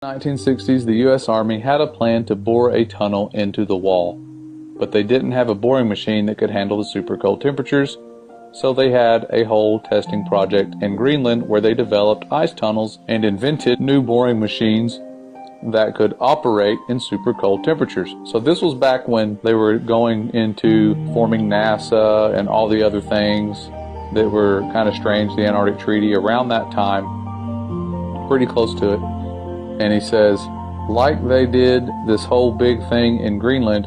1960s, the U.S. Army had a plan to bore a tunnel into the wall, but they didn't have a boring machine that could handle the super cold temperatures, so they had a whole testing project in Greenland where they developed ice tunnels and invented new boring machines that could operate in super cold temperatures. So this was back when they were going into forming NASA and all the other things that were kind of strange, the Antarctic Treaty, around that time, pretty close to it. And he says, like they did this whole big thing in Greenland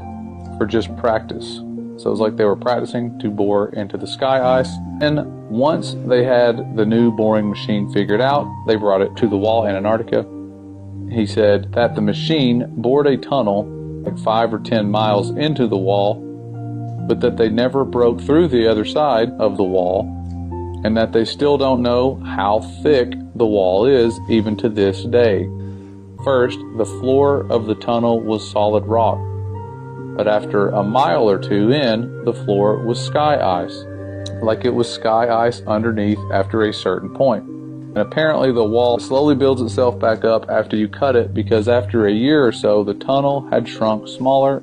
for just practice. So it was like they were practicing to bore into the sky ice. And once they had the new boring machine figured out, they brought it to the wall in Antarctica. He said that the machine bored a tunnel like 5 or 10 miles into the wall, but that they never broke through the other side of the wall, and that they still don't know how thick the wall is even to this day. First, the floor of the tunnel was solid rock, but after a mile or two in, the floor was sky ice, like it was sky ice underneath after a certain point. And apparently the wall slowly builds itself back up after you cut it, because after a year or so, the tunnel had shrunk smaller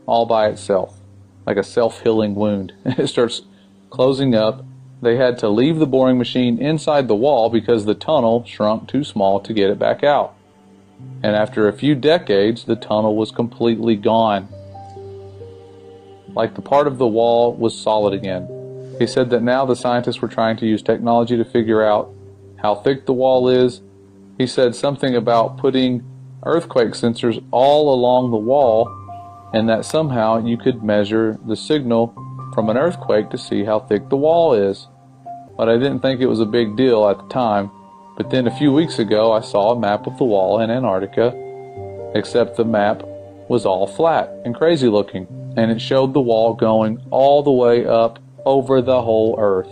all by itself, like a self-healing wound. It starts closing up. They had to leave the boring machine inside the wall because the tunnel shrunk too small to get it back out. And after a few decades, the tunnel was completely gone. Like the part of the wall was solid again. He said that now the scientists were trying to use technology to figure out how thick the wall is. He said something about putting earthquake sensors all along the wall, and that somehow you could measure the signal from an earthquake to see how thick the wall is. But I didn't think it was a big deal at the time. But then a few weeks ago, I saw a map of the wall in Antarctica, except the map was all flat and crazy looking, and it showed the wall going all the way up over the whole Earth.